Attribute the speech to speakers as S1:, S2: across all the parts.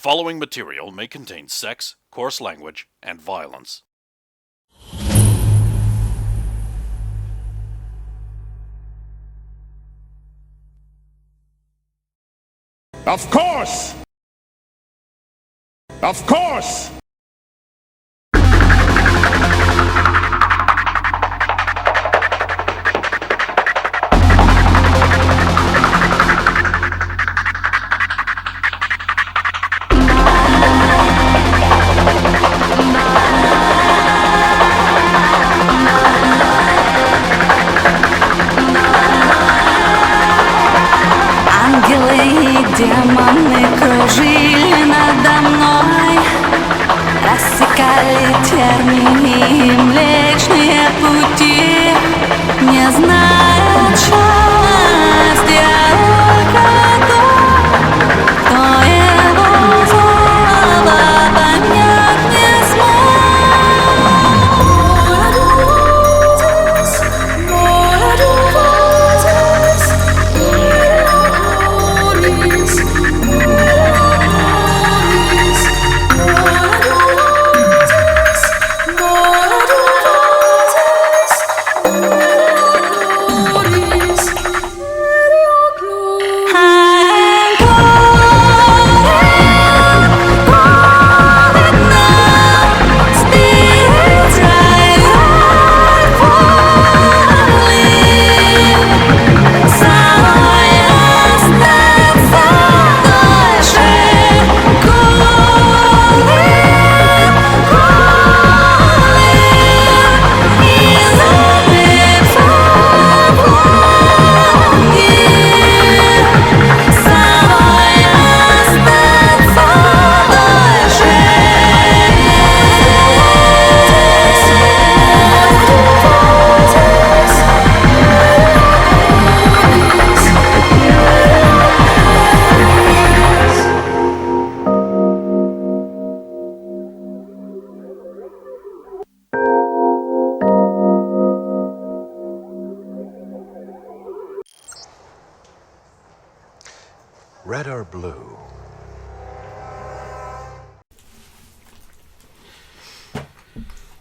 S1: following material may contain sex, coarse language, and violence.
S2: Of course! Of course!
S3: Демоны кружили надо мной, рассекали тернии Млечные пути, не зная счастья только тот, кто его злого понять не смог.
S4: Red or blue?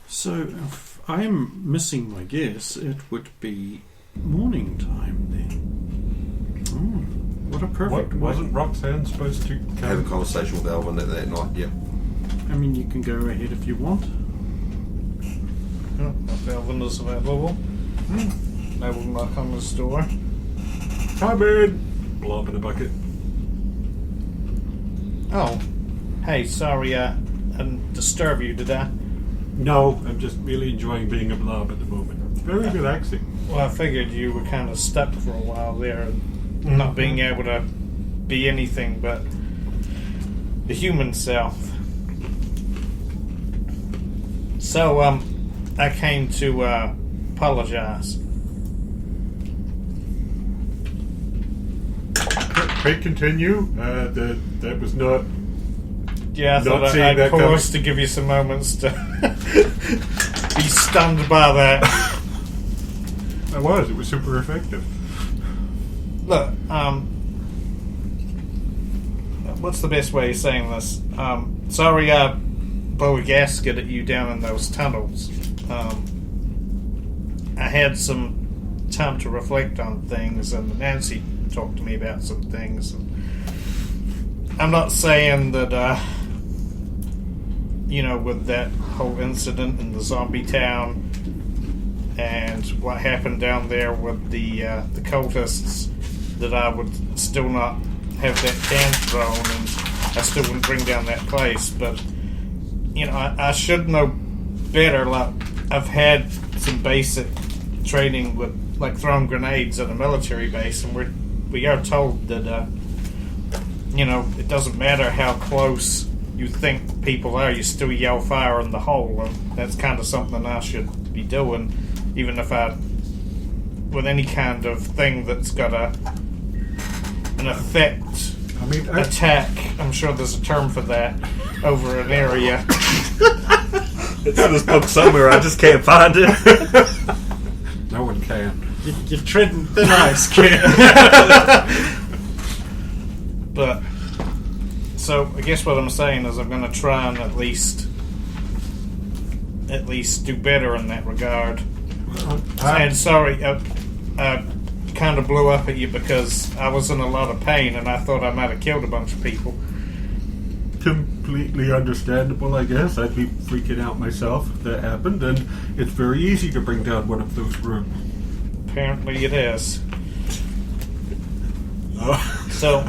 S5: So, if I'm missing my guess, it would be morning time then. Oh, what a perfect way.
S6: Wasn't Roxanne supposed to
S4: Have a conversation with Alvin that night, yeah.
S5: I mean, you can go ahead if you want.
S7: If Alvin is available, I will knock on his door.
S6: Come in! Blow up in the bucket.
S7: Oh, hey, sorry, I didn't disturb you, did I?
S6: No, I'm just really enjoying being a blob at the moment. Very relaxing.
S7: Well, I figured you were kind of stuck for a while there, and not being able to be anything but the human self. So, I came to apologize.
S6: Okay, continue. That was not...
S7: Yeah, I thought I'd pause to give you some moments to be stunned by that.
S6: I was. It was super effective.
S7: Look, what's the best way of saying this? Sorry I blew a gasket at you down in those tunnels. I had some time to reflect on things, and Nancy talked to me about some things. And I'm not saying that, with that whole incident in the zombie town and what happened down there with the cultists, that I would still not have that can thrown and I still wouldn't bring down that place. But, I should know better. Like, I've had some basic training with, like, throwing grenades at a military base, and we are told that, it doesn't matter how close you think people are, you still yell fire in the hole, and that's kind of something I should be doing, even if with any kind of thing that's got an effect, attack, I'm sure there's a term for that, over an area.
S8: It's in this book somewhere, I just can't find it.
S6: No one can.
S5: You're treading thin ice, kid.
S7: But So I guess what I'm saying is I'm going to try and at least do better in that regard. And sorry, I kind of blew up at you because I was in a lot of pain and I thought I might have killed a bunch of people.
S6: Completely understandable, I guess. I'd be freaking out myself if that happened, and it's very easy to bring down one of those rooms.
S7: Apparently it is. So,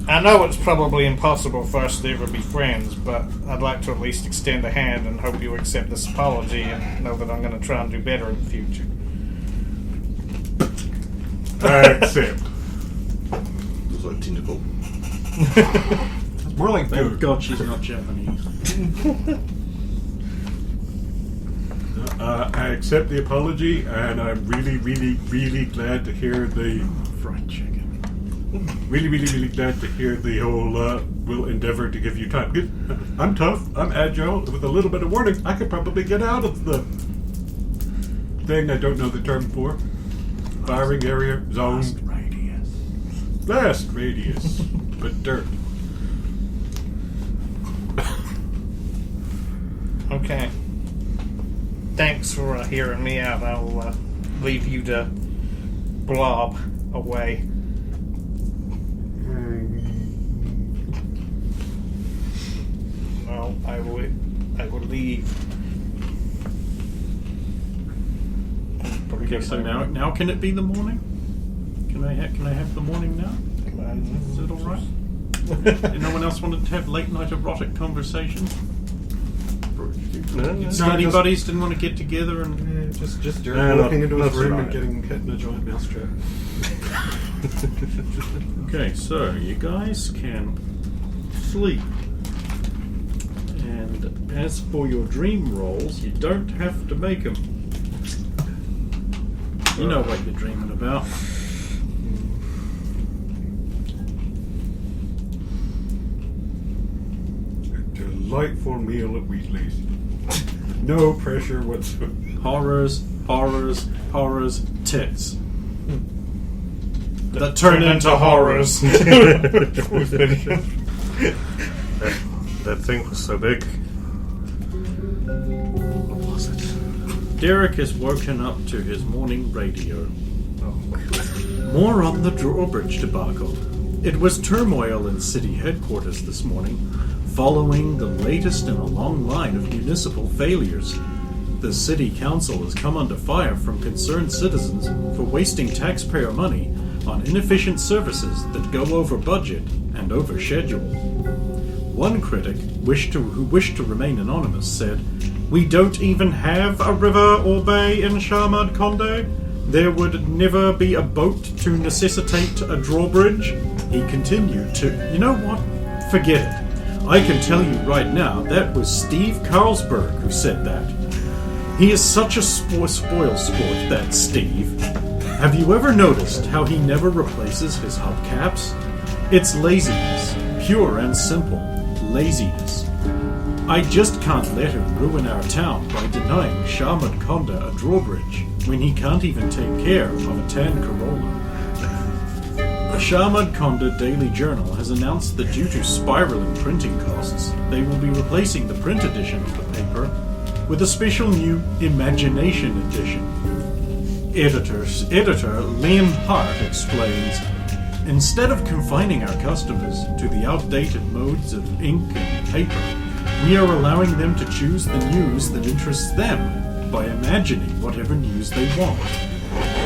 S7: I know it's probably impossible for us to ever be friends, but I'd like to at least extend a hand and hope you accept this apology and know that I'm going to try and do better in the future.
S6: I accept.
S4: Looks like tentacle.
S6: It's more like
S5: Thank
S6: dude.
S5: God she's not Japanese.
S6: I accept the apology, and I'm really, really, really glad to hear the
S5: Fried chicken.
S6: really, really, really glad to hear the whole will endeavor to give you time. Good. I'm tough. I'm agile. With a little bit of warning, I could probably get out of the thing I don't know the term for. Firing area, zone. Blast radius. But dirt.
S7: Okay. Thanks for hearing me out. I'll leave you to blob away. No, I will leave.
S5: Okay, so now can it be the morning? Can I have the morning now? Is it all right? No one else wanted to have late night erotic conversations? Study buddies didn't want to get together and
S8: Just
S6: walking into his room and
S8: getting hit in a giant mousetrap.
S5: okay, so you guys can sleep. And as for your dream rolls, you don't have to make them. You know what you're dreaming about.
S6: A delightful meal at Wheatley's. No pressure whatsoever.
S5: Horrors, horrors, horrors, tits. That turn into horrors.
S8: That thing was so big. What was it?
S5: Derek has woken up to his morning radio.
S8: Oh.
S5: More on the drawbridge debacle. It was turmoil in city headquarters this morning, following the latest in a long line of municipal failures. The city council has come under fire from concerned citizens for wasting taxpayer money on inefficient services that go over budget and over schedule. One critic, who wished to remain anonymous, said, "We don't even have a river or bay in Sharmad Konde. There would never be a boat to necessitate a drawbridge." He continued to, "You know what? Forget it. I can tell you right now, that was Steve Carlsberg who said that. He is such a spoil sport, that Steve. Have you ever noticed how he never replaces his hubcaps? It's laziness, pure and simple, laziness. I just can't let him ruin our town by denying Sharmad Konda a drawbridge when he can't even take care of a tan Corolla." The Sharmad Konda Daily Journal has announced that due to spiraling printing costs, they will be replacing the print edition of the paper with a special new Imagination edition. Editor Liam Hart explains, "Instead of confining our customers to the outdated modes of ink and paper, we are allowing them to choose the news that interests them by imagining whatever news they want.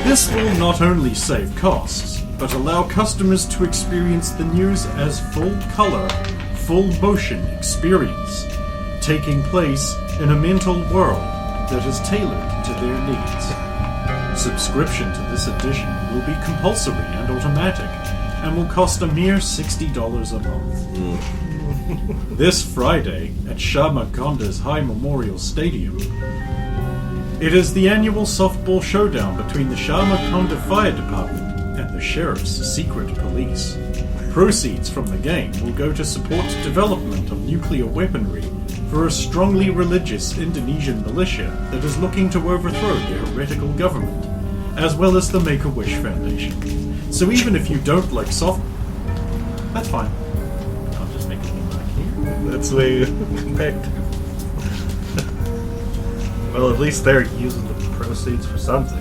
S5: This will not only save costs, but allow customers to experience the news as full color, full motion experience, taking place in a mental world that is tailored to their needs. Subscription to this edition will be compulsory and automatic, and will cost a mere $60 a month. This Friday at Sharmad Konda's High Memorial Stadium, it is the annual softball showdown between the Sharmad Konda Fire Department and the Sheriff's Secret Police. Proceeds from the game will go to support development of nuclear weaponry for a strongly religious Indonesian militia that is looking to overthrow their heretical government, as well as the Make-A-Wish Foundation. So even if you don't like soft... That's fine. I'll just make it.
S8: That's the way you picked. Well, at least they're using the proceeds for something.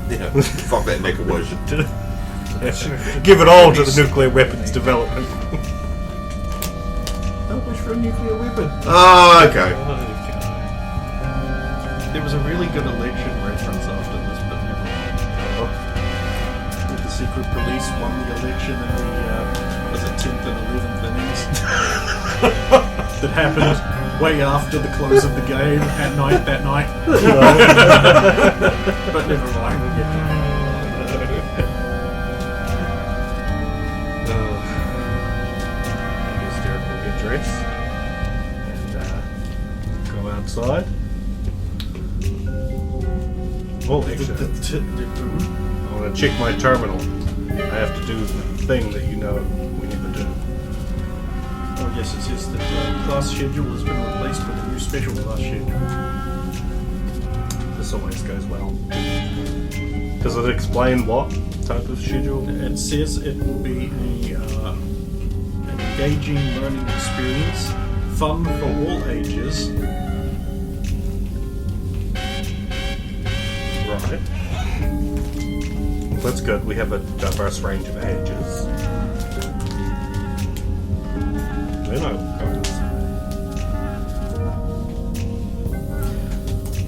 S4: Yeah, fuck that Make-A-Wish.
S8: Give it all to the nuclear weapons development.
S5: Don't wish for a nuclear weapon.
S4: Oh, okay.
S5: There was a really good election reference after this, but never mind. The secret police won the election in the was it 10th and 11th innings. That happened way after the close of the game at night that night. But never mind. We'll get to that.
S8: I guess Derek will get dressed and go outside. Oh, actually, I want to check my terminal. I have to do the thing that you know we need to do.
S5: Oh yes, it says that the class schedule has been replaced with a new special class schedule.
S8: This always goes well. Does it explain what type of schedule?
S5: It says it will be an engaging learning experience, fun for all ages.
S8: Right. That's good. We have a diverse range of ages. Then I will go inside.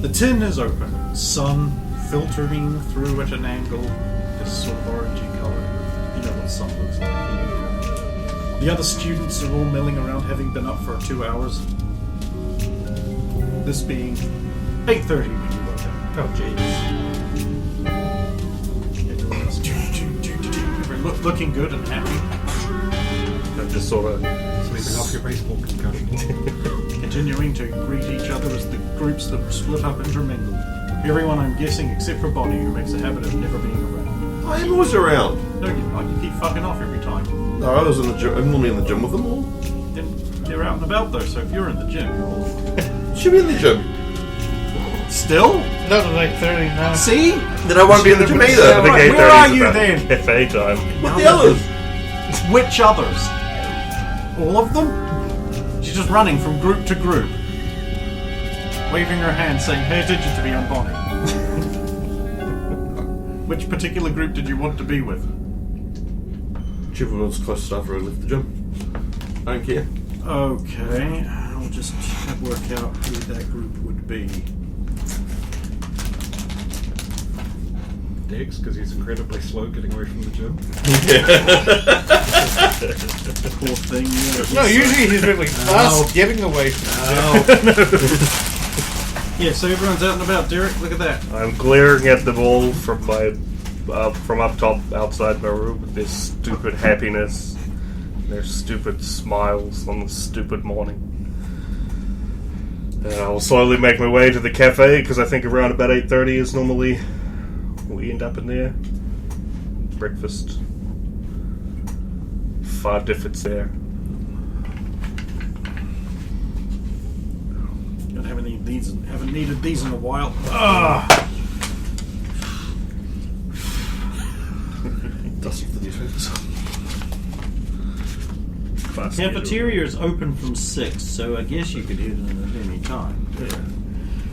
S5: The tin is open. Sun filtering through at an angle. This sort of orangey color. You know what sun looks like. The other students are all milling around, having been up for 2 hours. This being 8:30 when you woke up.
S8: Oh, jeez.
S5: Looking good and happy.
S8: I'm just sort of
S6: Sleeping off your baseball concussion.
S5: Continuing to greet each other as the groups that split up intermingle. Everyone, I'm guessing, except for Bonnie, who makes a habit of never being around.
S4: I am always around.
S5: No, you're not. You keep fucking off every time.
S4: No, I was in the gym. I'm normally in the gym with them all.
S5: Then you're out and about, though, so if you're in the gym, you're all...
S4: Should be in the gym.
S5: Still?
S7: Not at 8:30, no.
S5: See?
S4: Then I won't be in the gym
S8: I
S4: either.
S8: think
S5: Right,
S8: 8:30
S5: where are
S8: is
S5: you
S8: about
S5: then?
S8: Cafe time.
S4: What the others?
S5: Which others? All of them? She's just running from group to group, waving her hand saying, pay attention to me, I'm Bonnie. Which particular group did you want to be with?
S4: Whichever one's close enough for I left the gym. I don't care.
S5: Okay, I'll just work out who that group would be.
S6: Diggs, because he's incredibly slow getting away from the gym.
S5: Poor thing. Yeah,
S7: No, usually he's really fast getting away from
S5: Yeah, so everyone's out and about. Derek, look at that.
S8: I'm glaring at them all from my from up top outside my room with their stupid happiness, their stupid smiles on this stupid morning. And I will slowly make my way to the cafe because I think around about 8:30 is normally we end up in there. Breakfast. Far if it's there.
S5: Haven't needed these in a while.
S4: Dusty for the defense.
S8: Fast
S5: Cafeteria is open from 6, so I guess you could hit it at any time. Yeah.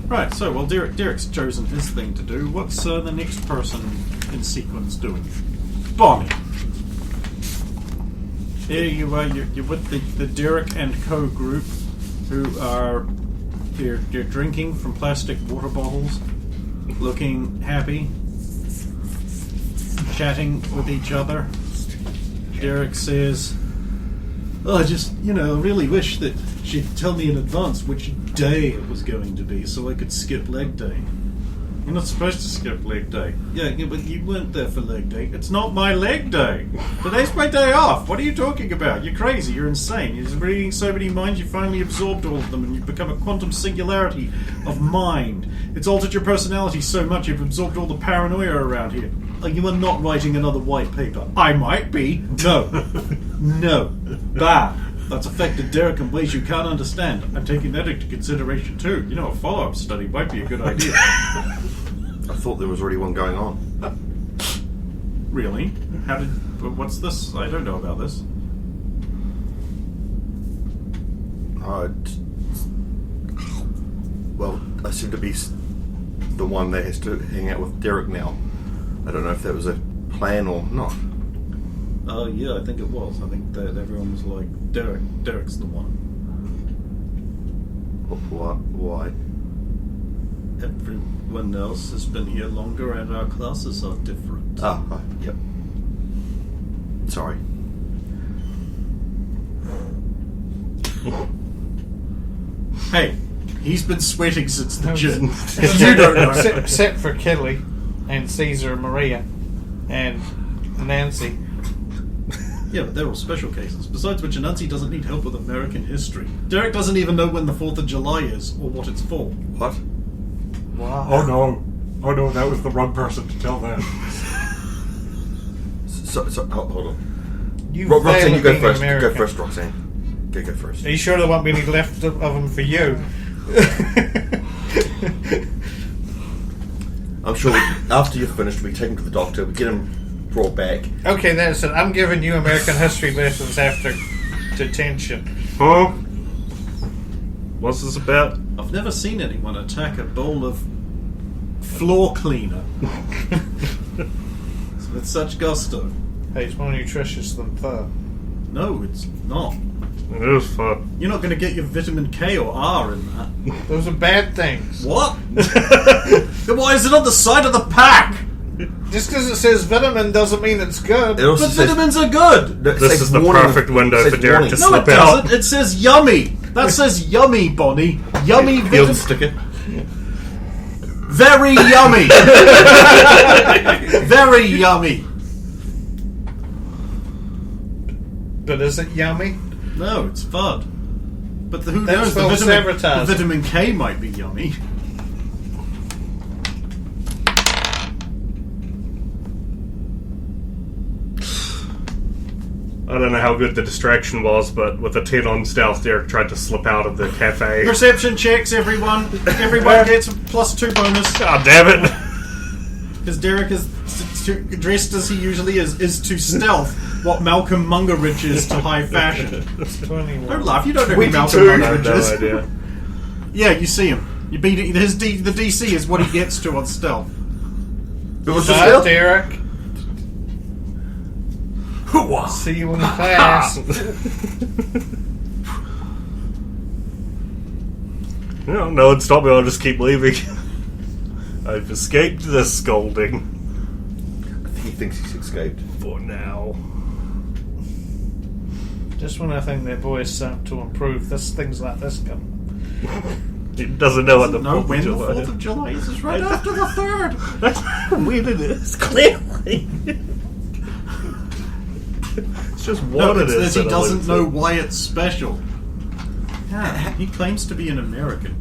S5: Right, so while Derek's chosen his thing to do, what's the next person in sequence doing? Bonnie. There you are, you're with the Derek and Co group, who are they're drinking from plastic water bottles, looking happy, chatting with each other. Derek says, "Oh, I just, really wish that she'd tell me in advance which day it was going to be so I could skip leg day." You're not supposed to skip leg day. Yeah, but you weren't there for leg day. It's not my leg day. Today's my day off. What are you talking about? You're crazy. You're insane. You're reading so many minds, you finally absorbed all of them and you've become a quantum singularity of mind. It's altered your personality so much you've absorbed all the paranoia around here. You are not writing another white paper. I might be. No. No. Bad. That's affected Derek in ways you can't understand. I'm taking that into consideration too. A follow-up study might be a good idea.
S4: I thought there was already one going on.
S5: Really? What's this? I don't know about this.
S4: Well, I seem to be the one that has to hang out with Derek now. I don't know if that was a plan or not.
S5: Yeah, I think it was. I think that everyone was like, Derek's the one.
S4: Why?
S5: Everyone else has been here longer and our classes are different.
S4: Yep. Sorry.
S5: Hey, he's been sweating since the gym. You don't know.
S7: Except for Kelly and Caesar and Maria and Nancy.
S5: Yeah, but they're all special cases. Besides which, Anansi doesn't need help with American history. Derek doesn't even know when the 4th of July is or what it's for.
S4: What?
S7: Wow.
S6: Oh no, that was the wrong person to tell that.
S4: So hold on.
S7: Roxanne,
S4: you go first.
S7: American.
S4: Go first, Roxanne. Go first.
S7: Are you sure there won't be any left of them for you?
S4: I'm sure after you're finished, we take him to the doctor, we get him brought back.
S7: Okay, that's it. I'm giving you American history lessons after detention.
S8: Huh? What's this about?
S5: I've never seen anyone attack a bowl of floor cleaner with such gusto.
S7: Hey, it's more nutritious than pho.
S5: No, it's not.
S8: It is fun.
S5: You're not going to get your vitamin K or R in that.
S7: Those are bad things.
S5: What? Then why is it on the side of the pack?
S7: Just because it says vitamin doesn't mean it's good.
S4: It also
S5: But
S4: says,
S5: vitamins are good.
S8: This is the perfect window for Derek to
S5: No,
S8: slip
S5: it
S8: out.
S5: doesn't. It says yummy. That says yummy, Bonnie. Yummy
S4: You'll
S5: vitamin.
S4: stick it.
S5: Very yummy. Very yummy.
S7: But is it yummy?
S5: No, it's FUD. But who
S7: That's
S5: knows? The
S7: false
S5: vitamin, the
S7: advertising.
S5: vitamin K might be yummy.
S8: I don't know how good the distraction was, but with a 10 on stealth, Derek tried to slip out of the cafe.
S5: Perception checks, everyone. Everyone gets a +2 bonus.
S8: God damn it!
S5: Because Derek is dressed as he usually is to stealth what Malcolm Mungeridge is to high fashion.
S7: It's 21.
S5: Don't laugh, you don't know who Malcolm
S8: 22. I have
S5: Mungeridge
S8: no
S5: is.
S8: idea.
S5: Yeah, you see him. You beat it. The DC is what he gets to on stealth.
S4: It was
S7: Bye,
S4: just
S7: Derek. See you in class.
S8: No one stop me, I'll just keep leaving. I've escaped this scolding.
S4: I think he thinks he's escaped.
S8: For now.
S7: Just when I think their boys start to improve, things like this come.
S8: He doesn't know what the
S5: No,
S8: 4th
S5: when
S8: of
S5: the
S8: July
S5: 4th of July is. It's right after the 3rd.
S8: That's how weird it is, clearly. It's just
S5: No,
S8: what it
S5: it's
S8: is.
S5: that he
S8: that
S5: doesn't
S8: alludes
S5: know
S8: to.
S5: why it's special. Yeah, he claims to be an American.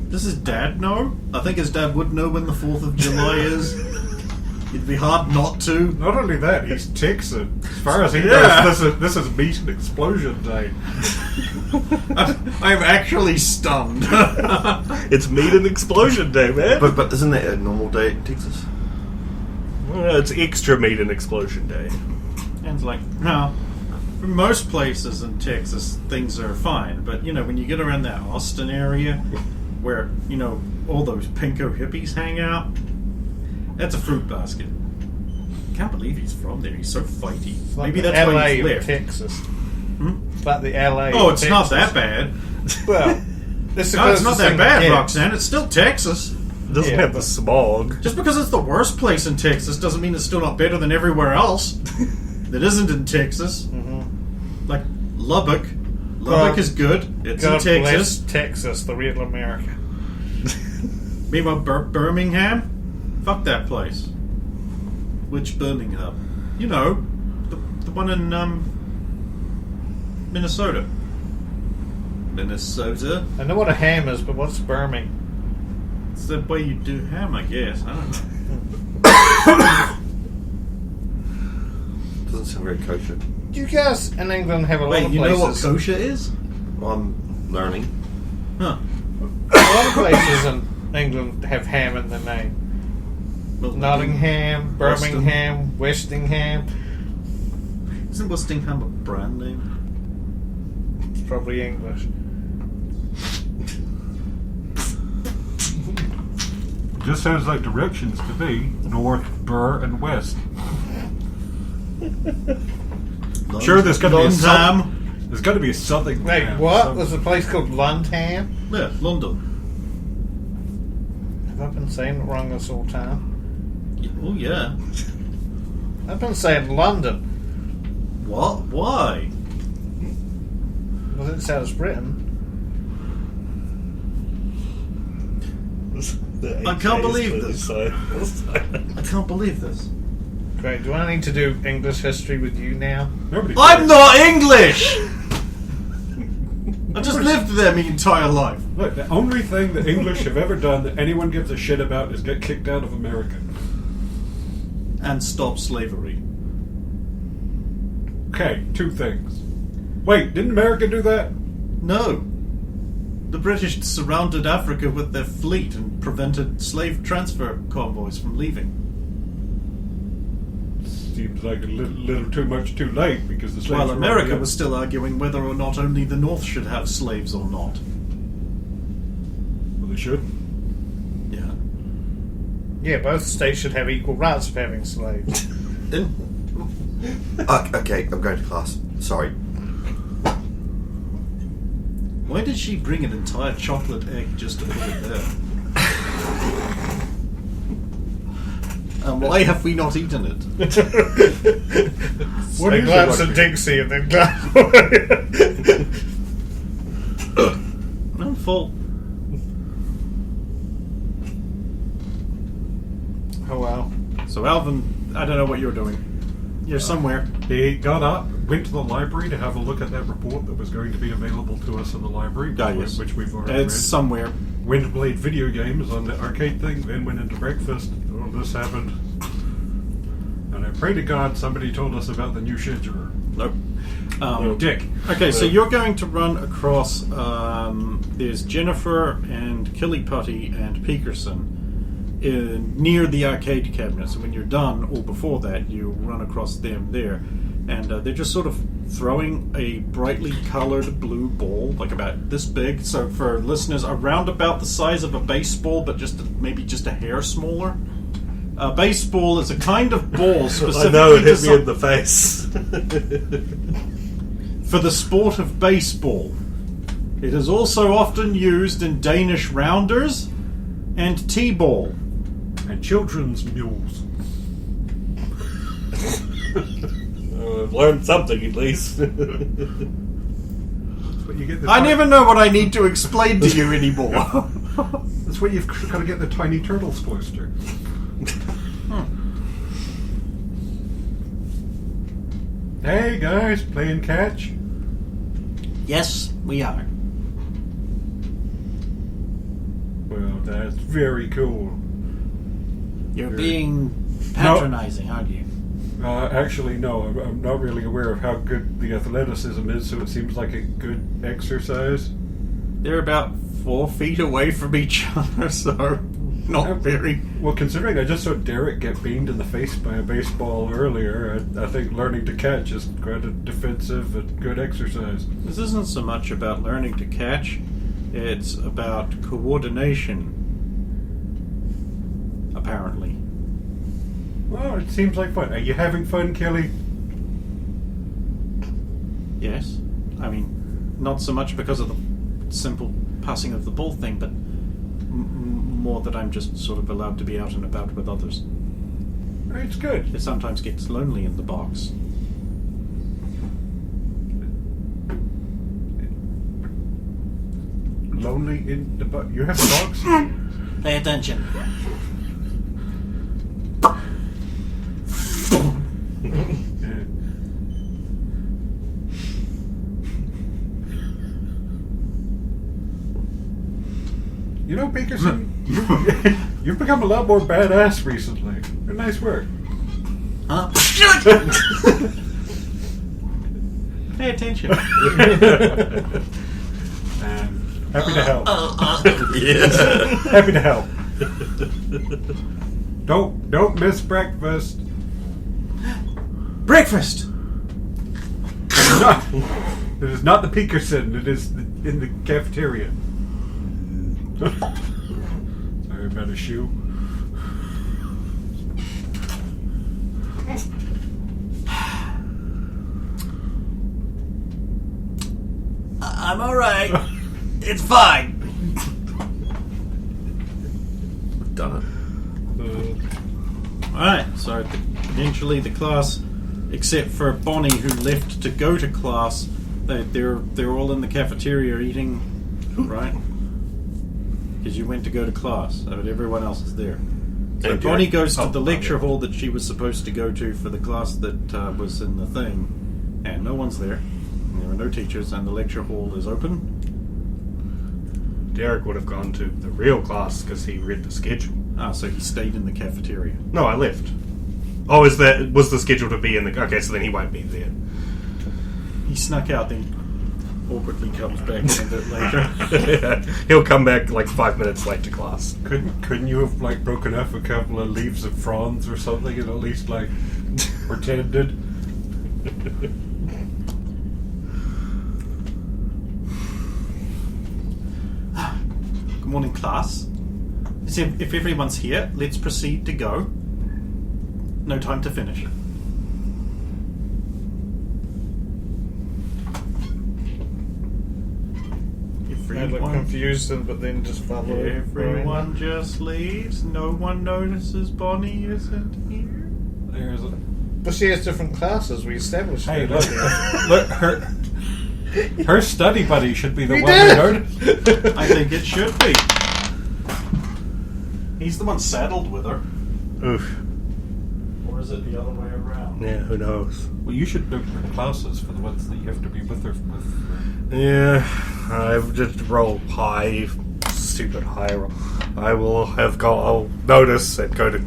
S5: Does his dad know? I think his dad would know when the 4th of July is. It'd be hard not to.
S6: Not only that, he's Texan. As far as he
S5: Yeah.
S6: knows, this is meat and explosion day.
S5: I'm actually stunned.
S8: It's meat and explosion day, man.
S4: But isn't that a normal day in Texas?
S8: It's extra meat and explosion day.
S5: And it's like, no. For most places in Texas, things are fine. But, when you get around that Austin area, where, all those pinko hippies hang out, that's a fruit basket. Can't believe he's from there. He's so fighty. Maybe that's
S7: LA
S5: why he's
S7: of
S5: left.
S7: Texas. It's like the LA.
S5: Oh,
S7: of
S5: it's not
S7: Texas.
S5: that bad.
S7: Well, this is
S5: No, it's not that bad,
S7: kids.
S5: Roxanne. It's still Texas.
S8: It doesn't
S7: Yeah,
S8: have the
S7: but-
S8: smog.
S5: Just because it's the worst place in Texas doesn't mean it's still not better than everywhere else that isn't in Texas. Like Lubbock. Lubbock is good. It's
S7: God
S5: in Texas.
S7: bless Texas, the real America.
S5: Meanwhile, Birmingham? Fuck that place. Which Birmingham? The one in Minnesota. Minnesota?
S7: I know what a ham is, but what's Birmingham?
S5: It's the way you do ham, I guess. I don't know.
S4: Doesn't sound very kosher.
S7: You guys in England have a lot
S5: Wait,
S7: of
S5: you know what
S7: places.
S5: kosher is?
S4: Well, I'm learning.
S5: Huh.
S7: A lot of places in England have ham in their name.
S5: Well,
S7: Nottingham, Birmingham, Westingham.
S5: Isn't Westingham a brand name?
S7: probably English.
S6: Just sounds like directions to me. North, Burr, and West. Sure, there's got to be
S5: London.
S6: there's got to be something.
S7: Wait,
S6: there.
S7: what? There's a place called Lundham?
S5: Yeah, London.
S7: Have I been saying it wrong this whole time?
S5: Oh yeah.
S7: I've been saying London.
S5: What? Why?
S7: Well, it says Britain.
S5: I can't believe this. I can't believe this.
S7: Great. Do I need to do English history with you now?
S6: Nobody
S5: I'm
S6: cares.
S5: not English! I just lived there my entire life.
S6: Look, the only thing the English have ever done that anyone gives a shit about is get kicked out of America.
S5: And stop slavery.
S6: Okay, two things. Wait, didn't America do that?
S5: No. The British surrounded Africa with their fleet and prevented slave transfer convoys from leaving.
S6: Seems like a little too much too late because the slaves
S5: While
S6: were
S5: America
S6: already
S5: was still arguing whether or not only the North should have slaves or not.
S6: Well, they should.
S5: Yeah.
S7: Yeah, both states should have equal rights of having slaves.
S4: Okay, I'm going to class. Sorry.
S5: Why did she bring an entire chocolate egg just to put it there? And why have we not eaten it?
S6: What
S7: They
S6: is
S7: glance
S6: it,
S7: at Dixie and then glance
S5: I'm full.
S7: Oh wow.
S5: So Alvin, I don't know what you're doing. You're somewhere.
S6: He got up, went to the library to have a look at that report that was going to be available to us in the library,
S5: Yes.
S6: which we've already
S5: It's
S6: read.
S5: somewhere.
S6: Went and played video games on the arcade thing, then went into breakfast. All this happened. And I pray to God somebody told us about the new scheduler.
S5: Nope.
S6: Dick.
S5: Okay, so you're going to run across. There's Jennifer and Killiputty and Pekerson near the arcade cabinet. So when you're done, or before that, you run across them there, and they're just sort of throwing a brightly colored blue ball, like about this big. So for listeners, around about the size of a baseball, but maybe just a hair smaller. A baseball is a kind of ball
S8: I
S5: specifically
S8: know, it hit me
S5: designed
S8: in the face.
S5: for the sport of baseball. It is also often used in Danish rounders and t-ball.
S6: And children's mules.
S8: I've learned something at least.
S6: That's what you get.
S5: I never know what I need to explain to you anymore.
S6: That's what you've got to get the tiny turtles poster. Hey guys, playing catch?
S5: Yes, we are.
S6: Well, that's very cool.
S5: You're being patronizing, aren't you?
S6: Actually, no. I'm not really aware of how good the athleticism is, so it seems like a good exercise.
S5: They're about 4 feet away from each other, so not very.
S6: Well, considering I just saw Derek get beamed in the face by a baseball earlier, I think learning to catch is quite a defensive and good exercise.
S5: This isn't so much about learning to catch, it's about coordination. Apparently.
S6: Well, it seems like fun. Are you having fun, Kelly?
S5: Yes. I mean, not so much because of the simple passing of the ball thing, but more that I'm just sort of allowed to be out and about with others.
S6: It's good.
S5: It sometimes gets lonely in the box.
S6: Lonely in the box. You have a box?
S5: Pay attention.
S6: You know, Peterson, you've become a lot more badass recently. Nice work.
S5: Huh? Pay attention.
S6: And happy to help.
S4: Yeah.
S6: Happy to help. Don't miss breakfast.
S5: Breakfast!
S6: It is not the Pekerson. It is in the cafeteria. Sorry about a shoe.
S5: I'm alright. It's fine.
S4: We've done
S5: Alright, so eventually the class, except for Bonnie who left to go to class, they're all in the cafeteria eating, right? Because you went to go to class, but everyone else is there. So
S4: And
S5: Bonnie
S4: Derek.
S5: goes to
S4: Oh,
S5: the lecture
S4: okay.
S5: hall that she was supposed to go to for the class that was in the thing, and no one's there. There are no teachers, and the lecture hall is open.
S8: Derek would have gone to the real class because he read the schedule.
S5: So he stayed in the cafeteria.
S8: No, I left. Oh, was the schedule to be in the... Okay, so then he won't be there.
S5: He snuck out, then awkwardly comes back a bit later.
S8: He'll come back like 5 minutes late to class.
S6: Couldn't you have like broken off a couple of leaves of fronds or something and at least like pretended?
S5: Good morning, class. So if everyone's here, let's proceed to go. No time to finish.
S7: I look confused, but then just follow.
S5: Everyone just leaves. No one notices Bonnie isn't here.
S6: There's a...
S7: But she has different classes. We established.
S6: Hey,
S7: that.
S6: look, her study buddy should be the one who noticed.
S5: I think it should be. He's the one saddled with her.
S8: Oof.
S5: Or is it the other way around?
S8: Yeah, who knows?
S6: Well, you should book her classes for the ones that you have to be with her with.
S8: Yeah, I've just rolled high, stupid high roll. I will have I'll notice and go to.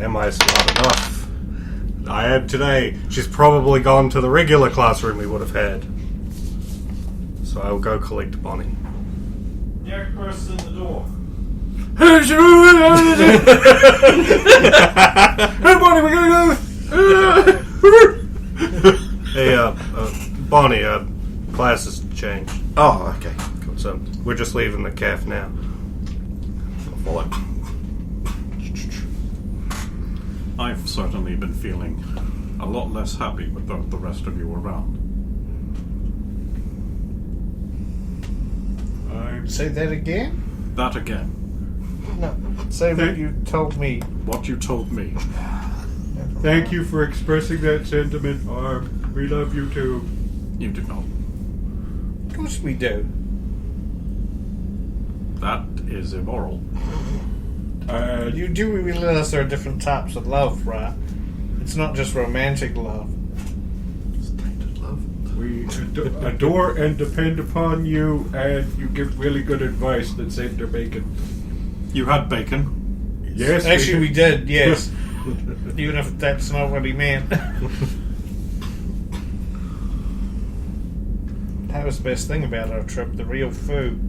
S8: Am I smart enough? I am today. She's probably gone to the regular classroom we would have had. So I will go collect Bonnie.
S5: Derek bursts in the door.
S8: Hey, Bonnie, we gotta go. Hey, Bonnie, class has changed.
S4: Oh, okay. Cool.
S8: So we're just leaving the calf now.
S4: I'll follow.
S5: I've certainly been feeling a lot less happy without the rest of you around.
S7: Say that again.
S5: That again.
S7: No. Say what you told me.
S5: What you told me.
S6: Thank you for expressing that sentiment, Arm. We love you too.
S5: You do not.
S7: Of course we do.
S5: That is immoral.
S7: You do realize there are different types of love, right? It's not just romantic love.
S4: Tainted love.
S6: We adore and depend upon you, and you give really good advice that saved our bacon.
S5: You had bacon.
S6: Yes,
S7: Actually, we did, yes. Even if that's not what he meant. That was the best thing about our trip, the real food.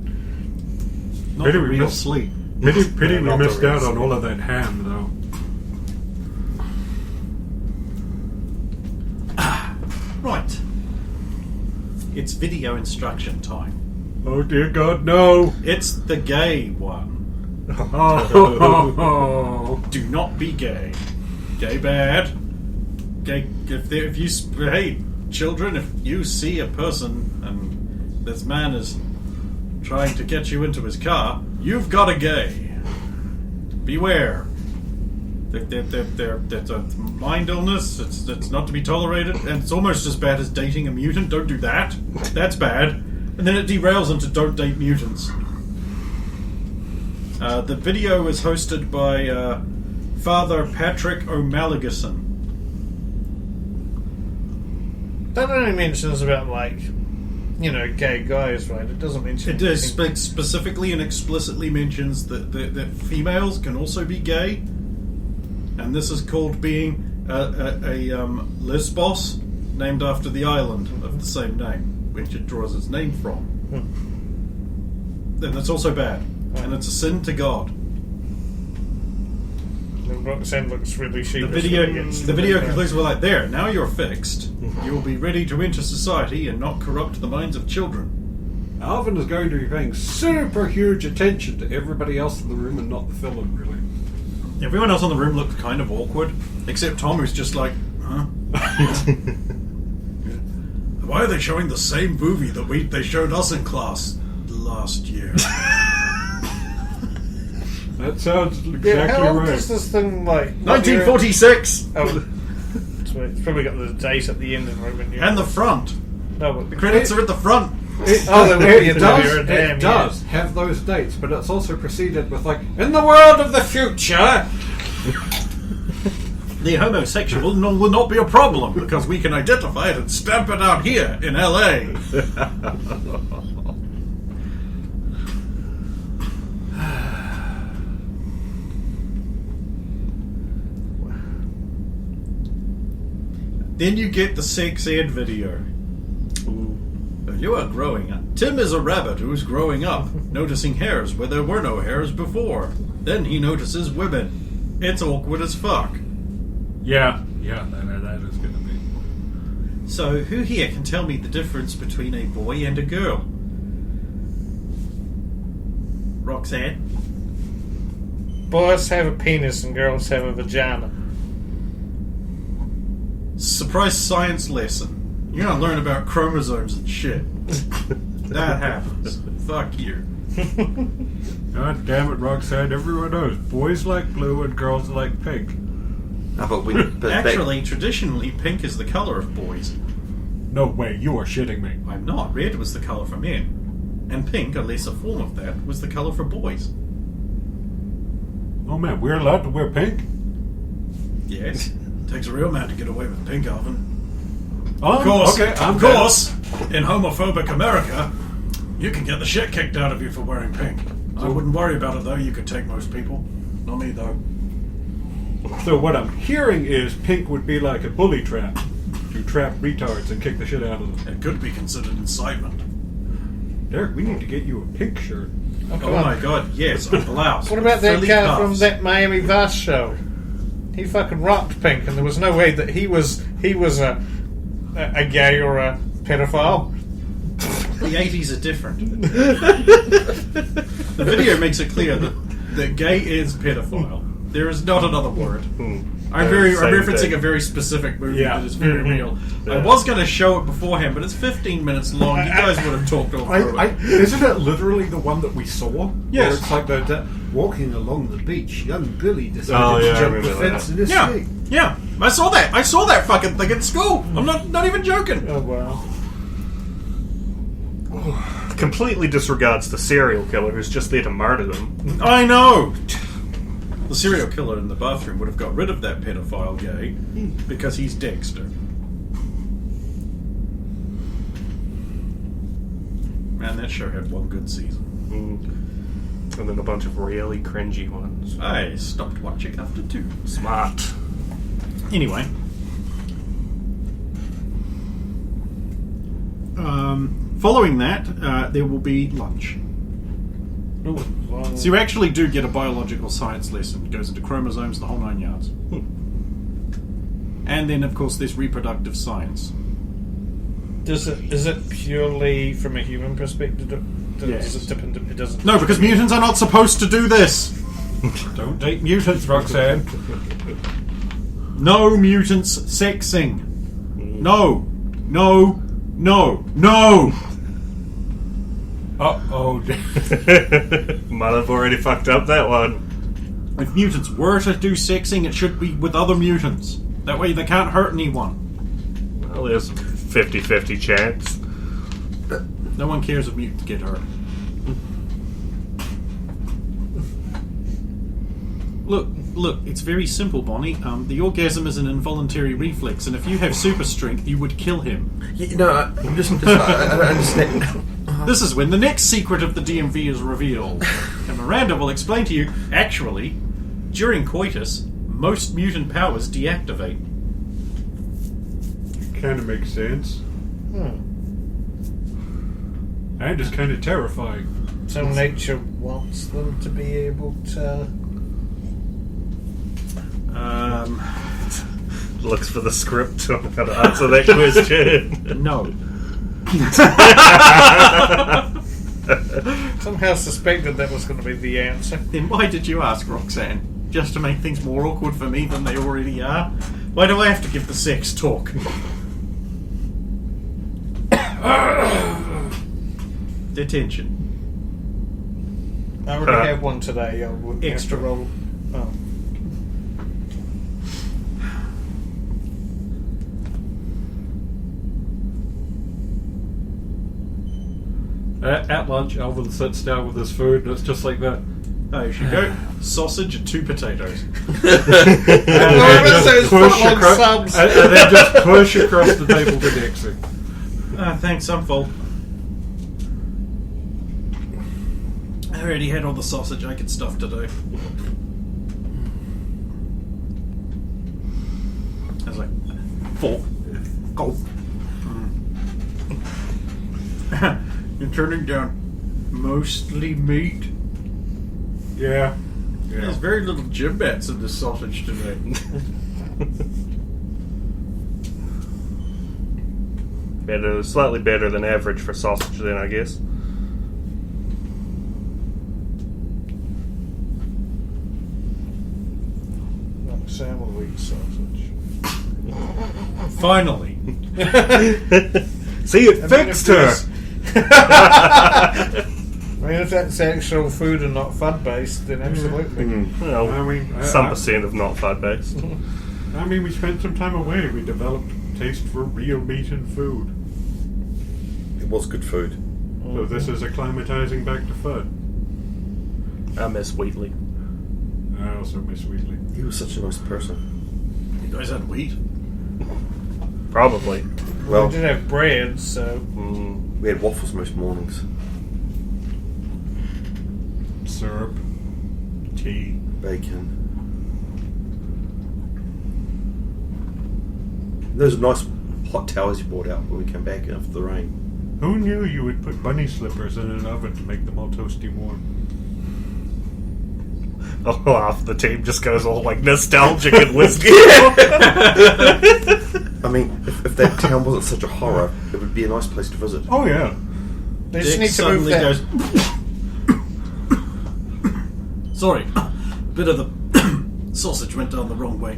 S5: Not
S6: Pretty
S5: the real
S6: real.
S5: sleep.
S6: Pity we
S8: not the
S6: missed
S8: real
S6: out on
S8: sleep.
S6: all of that ham, though.
S5: Right. It's video instruction time.
S6: Oh dear God, no!
S5: It's the gay one.
S6: Oh,
S5: Do not be gay. Gay bad. Gay. If you hey children, if you see a person and this man is trying to get you into his car, you've got a gay. Beware. That's a mind illness. It's not to be tolerated, and it's almost as bad as dating a mutant. Don't do that. That's bad. And then it derails into don't date mutants. The video is hosted by Father Patrick O'Mallagson.
S7: That only mentions about, like, gay guys, right? It doesn't mention...
S5: It does specifically and explicitly mentions that females can also be gay, and this is called being a Lesbos, named after the island of the same name, which it draws its name from. And it's also bad, and it's a sin to God.
S7: No Roxanne looks really sheepish.
S5: The video concludes with like, there, now you're fixed. You will be ready to enter society and not corrupt the minds of children.
S6: Alvin is going to be paying super huge attention to everybody else in the room and not the film, really.
S5: Everyone else in the room looked kind of awkward, except Tom, who's just like, huh? Why are they showing the same movie that they showed us in class last year?
S6: That sounds exactly
S7: Yeah, how old
S6: right.
S7: is this thing like?
S5: 1946!
S7: Oh, it's probably got the date at the end of it.
S5: And the front.
S7: No, but
S5: The credits are at the front.
S7: there would be a
S6: It does have those dates, but it's also preceded with like, in the world of the future.
S5: The homosexual will not be a problem because we can identify it and stamp it out here in LA. Then you get the sex ed video. You are growing up. Tim is a rabbit who's growing up, noticing hairs where there were no hairs before. Then he notices women. It's awkward as fuck.
S6: Yeah, that is going to be.
S5: So, who here can tell me the difference between a boy and a girl? Roxanne?
S7: boys have a penis and girls have a vagina.
S5: Surprise science lesson. You're gonna learn about chromosomes and shit. That happens. Fuck you.
S6: God damn it, Roxanne. Everyone knows boys like blue and girls like pink.
S5: Actually, traditionally, pink is the color of boys.
S6: No way, you are shitting me.
S5: I'm not. Red was the color for men. And pink, a lesser form of that, was the color for boys.
S6: Oh man, we're allowed to wear pink?
S5: Yes. Takes a real man to get away with pink, Alvin.
S6: Oh,
S5: Of course,
S6: okay,
S5: of course, in homophobic America, you can get the shit kicked out of you for wearing pink. I wouldn't worry about it, though. You could take most people. Not me, though.
S6: So what I'm hearing is pink would be like a bully trap. You trap retards and kick the shit out of them.
S5: It could be considered incitement.
S6: Derek, we need to get you a pink shirt.
S5: Oh my god, yes, a blouse.
S7: What about that
S5: Frilly
S7: guy from
S5: cuffs.
S7: that Miami Vice show? He fucking rocked pink, and there was no way that he was a gay or a pedophile.
S5: The 80s are different. The video makes it clear that gay is pedophile. There is not another word. I'm referencing a very specific movie that is very real. I was going to show it beforehand, but it's 15 minutes long. You guys would have talked all through it.
S6: Isn't it literally the one that we saw?
S5: Yes.
S6: Where it's like the walking along the beach, young Billy decided to jump the fence in his sleep.
S5: Yeah. I saw that. I saw that fucking thing at school. I'm not even joking.
S7: Oh wow.
S8: Completely disregards the serial killer who's just there to murder them.
S5: I know. The serial killer in the bathroom would have got rid of that pedophile gay because he's Dexter. Man, that show had one good season.
S8: And then a bunch of really cringy ones.
S5: I stopped watching after 2.
S8: Smart.
S5: Anyway. Following that, there will be lunch. So you actually do get a biological science lesson. It goes into chromosomes, the whole 9 yards. And then, of course, there's reproductive science.
S7: Is it purely from a human perspective?
S5: Yes.
S7: Does it dip into, it doesn't.
S5: No, because mutants are not supposed to do this.
S6: Don't date mutants, Roxanne.
S5: No mutants sexing. No. No. No. No.
S6: Uh-oh.
S8: Might have already fucked up that one.
S5: If mutants were to do sexing, it should be with other mutants. That way they can't hurt anyone.
S8: Well, there's a 50-50 chance.
S5: No one cares if mutants get hurt. Look, it's very simple, Bonnie. The orgasm is an involuntary reflex, and if you have super strength, you would kill him.
S4: I don't understand.
S5: This is when the next secret of the DMV is revealed. And Miranda will explain to you, actually, during coitus, most mutant powers deactivate.
S6: Kind of makes sense. And it's kind of terrifying.
S7: So nature wants them to be able to.
S8: Looks for the script on how to answer that question.
S5: No.
S7: Somehow suspected that was going to be the answer.
S5: Then why did you ask, Roxanne? Just to make things more awkward for me than they already are? Why do I have to give the sex talk? Detention.
S7: I already have one today. Extra roll. Oh.
S6: At lunch, Alvin sits down with his food, and it's just like that.
S5: There you go. Sausage and 2 potatoes.
S6: And then just push across the table to Dixie.
S5: Thanks, I'm full. I already had all the sausage I could stuff today. I was like, full. Go. You're turning down mostly meat.
S6: Yeah.
S5: There's very little gibbets in this sausage today.
S8: Better, slightly better than average for sausage, then, I guess.
S7: Sam will eat sausage.
S5: Finally.
S8: See, it fixed her!
S7: I mean, if that's actual food and not FUD-based, then absolutely.
S8: Well,
S6: I mean,
S8: some percent of not FUD-based.
S6: I mean, we spent some time away. We developed taste for real meat and food.
S4: It was good food.
S6: So this is acclimatizing back to FUD.
S8: I miss Wheatley.
S6: I also miss Wheatley.
S4: He was such a nice person.
S5: You guys had wheat?
S8: Probably.
S4: Well,
S7: We did have bread, so...
S4: we had waffles most mornings.
S6: Syrup. Tea.
S4: Bacon. Those nice hot towels you brought out when we came back after the rain.
S6: Who knew you would put bunny slippers in an oven to make them all toasty warm?
S8: Oh, half the team just goes all like nostalgic and whiskey.
S4: I mean, if that town wasn't such a horror, it would be a nice place to visit.
S6: Oh, yeah.
S7: They just
S5: Dick
S7: need to move
S5: suddenly
S7: that...
S5: Sorry. Bit of the sausage went down the wrong way.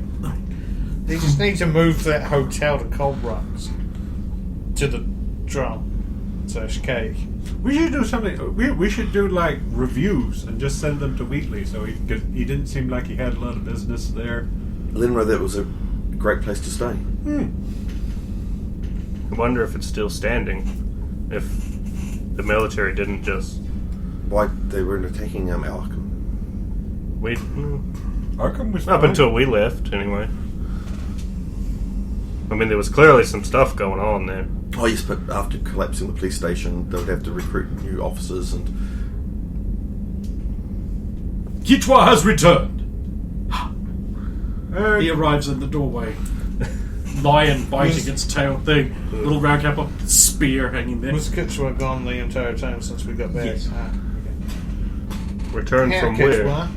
S7: They just need to move that hotel to Cold Rocks. To the drum. / cake.
S6: We should do something. We should do like reviews and just send them to Wheatley, so he didn't seem like he had a lot of business there.
S4: Linro, that was a great place to stay.
S8: I wonder if it's still standing. If the military didn't just...
S4: Why they weren't attacking Arkham.
S6: Arkham was
S8: Up
S6: fine.
S8: until we left, anyway. I mean, there was clearly some stuff going on there.
S4: Oh yes, but after collapsing the police station, they would have to recruit new officers and...
S5: Kitwa has returned. He
S6: Uh,
S5: arrives in the doorway. Lion biting its tail thing. Little round cap up, spear hanging there.
S7: Was Kitchwa gone the entire time since we got back?
S5: Yes.
S8: Returned
S7: Yeah,
S8: from where?
S7: Kitchwa.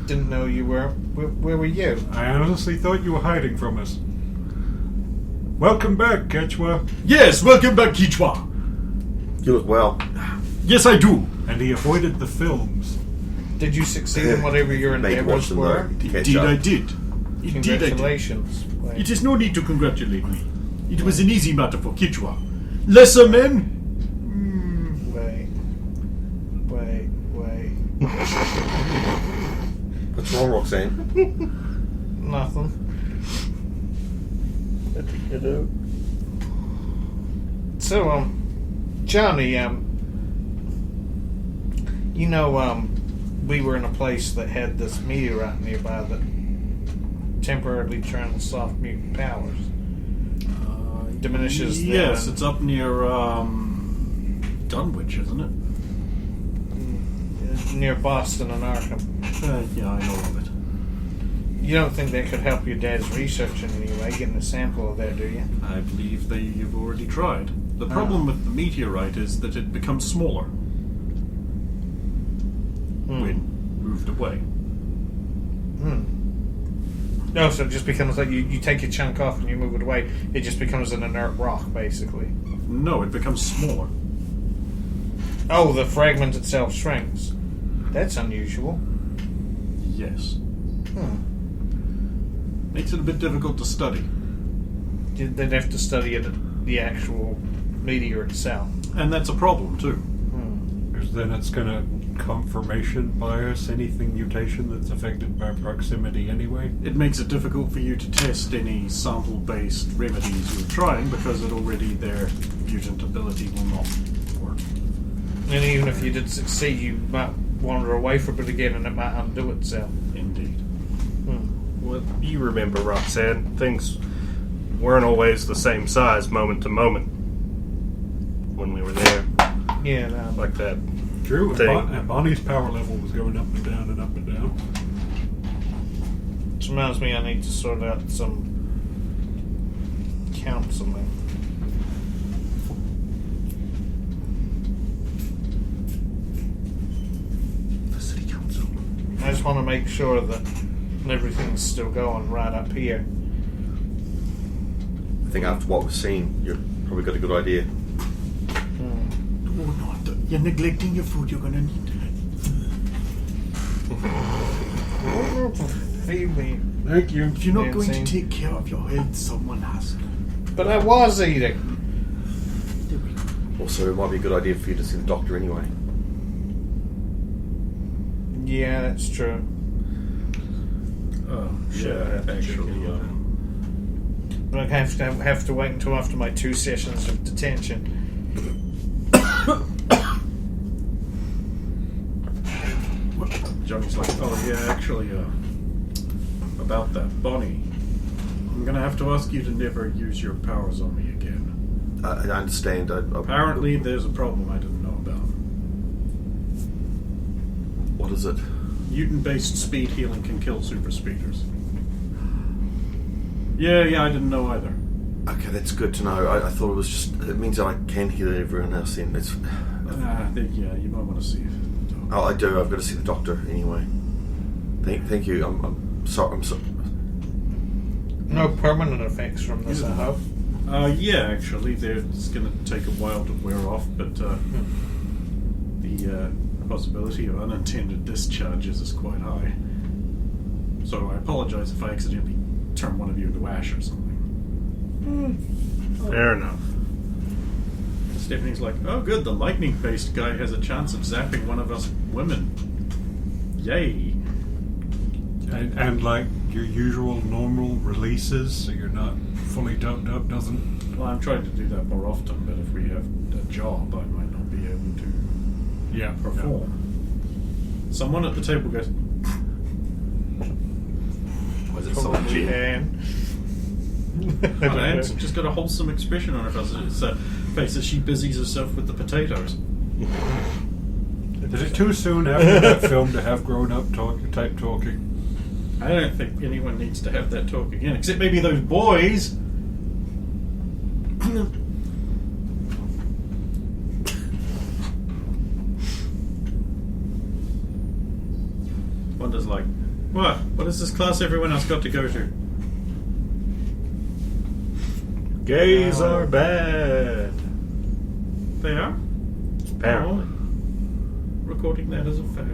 S7: Didn't know you were... Where were you?
S6: I honestly thought you were hiding from us. Welcome back, Quechua.
S5: Yes, welcome back, Kitwa.
S4: You look well.
S5: Yes, I do.
S6: And he avoided the films.
S7: Did you succeed in whatever your
S4: Made
S7: endeavors
S4: watch them,
S7: were?
S4: though, to catch
S5: Indeed,
S4: up.
S5: I did. Indeed, I did.
S7: Congratulations. Wait.
S5: It is no need to congratulate me. It was an easy matter for Kitwa. Lesser men?
S7: Wait.
S4: What's wrong, Roxanne?
S7: Nothing. So, Johnny, you know, we were in a place that had this meteorite nearby that temporarily turns off mutant powers. Diminishes them.
S5: Yes, it's up near Dunwich, isn't it?
S7: Near Boston and Arkham.
S5: Yeah, I know of it.
S7: You don't think that could help your dad's research in any way, getting a sample of that, do you?
S5: I believe they have already tried. The problem with the meteorite is that it becomes smaller when moved away.
S7: No, so it just becomes like you take your chunk off and you move it away. It just becomes an inert rock, basically.
S5: No, it becomes smaller.
S7: Oh, the fragment itself shrinks. That's unusual.
S5: Yes. Makes it a bit difficult to study.
S7: They'd have to study it, the actual meteor itself.
S5: And that's a problem, too.
S6: Because then it's going to confirmation bias anything mutation that's affected by proximity anyway.
S5: It makes it difficult for you to test any sample-based remedies you're trying because their mutant ability will not work.
S7: And even if you did succeed, you might wander away from it again and it might undo itself.
S5: Indeed.
S8: Well, you remember, Roxanne, things weren't always the same size moment to moment when we were there.
S7: Yeah, no.
S8: Like that.
S6: True,
S8: Thing.
S6: and Bonnie's power level was going up and down and up and down.
S7: Which reminds me I need to sort out some counseling.
S8: The city council.
S7: I just want to make sure that everything's still going right up here.
S4: I think after what we've seen, you've probably got a good idea.
S5: Oh, no, you're neglecting your food. You're going to need
S7: Feed me.
S6: Thank you.
S5: If you're not going to
S7: Dancing.
S5: take care of your health, someone has to.
S7: But I was eating.
S4: Also, it might be a good idea for you to see the doctor anyway.
S7: Yeah, that's true.
S5: Oh,
S6: Yeah,
S5: actually,
S7: But I have to wait until after my 2 sessions of detention.
S5: Johnny's like, oh yeah, actually, about that Bonnie, I'm gonna have to ask you to never use your powers on me again.
S4: I understand.
S5: Apparently, there's a problem I didn't know about.
S4: What is it?
S5: Mutant-based speed healing can kill super speeders. Yeah, I didn't know either.
S4: Okay, that's good to know. I thought it was just... It means that I can heal everyone else then. It's...
S5: Yeah, you might want to see it.
S4: Oh, I do. I've got to see the doctor anyway. Thank you. I'm sorry.
S7: No permanent effects from this, I hope.
S5: Yeah, actually, it's going to take a while to wear off, but the possibility of unintended discharges is quite high. So I apologize if I accidentally turn one of you into ash or something.
S8: Fair enough.
S5: Stephanie's like, oh good, the lightning-based guy has a chance of zapping one of us women. Yay.
S6: And like your usual normal releases, so you're not fully doped up, doesn't...
S5: Well, I'm trying to do that more often, but if we have a job, I might not be able to perform. Someone at the table goes,
S4: Was it someone
S7: Probably Anne.
S5: oh, Anne's just got a wholesome expression on her face as she busies herself with the potatoes.
S6: Is it too soon after that film to have grown-up type talking?
S5: I don't think anyone needs to have that talk again, except maybe those boys. Wanda's like, what is this class everyone else got to go to?
S8: Gays are bad.
S5: They are?
S8: Apparently.
S5: Recording that as a fact.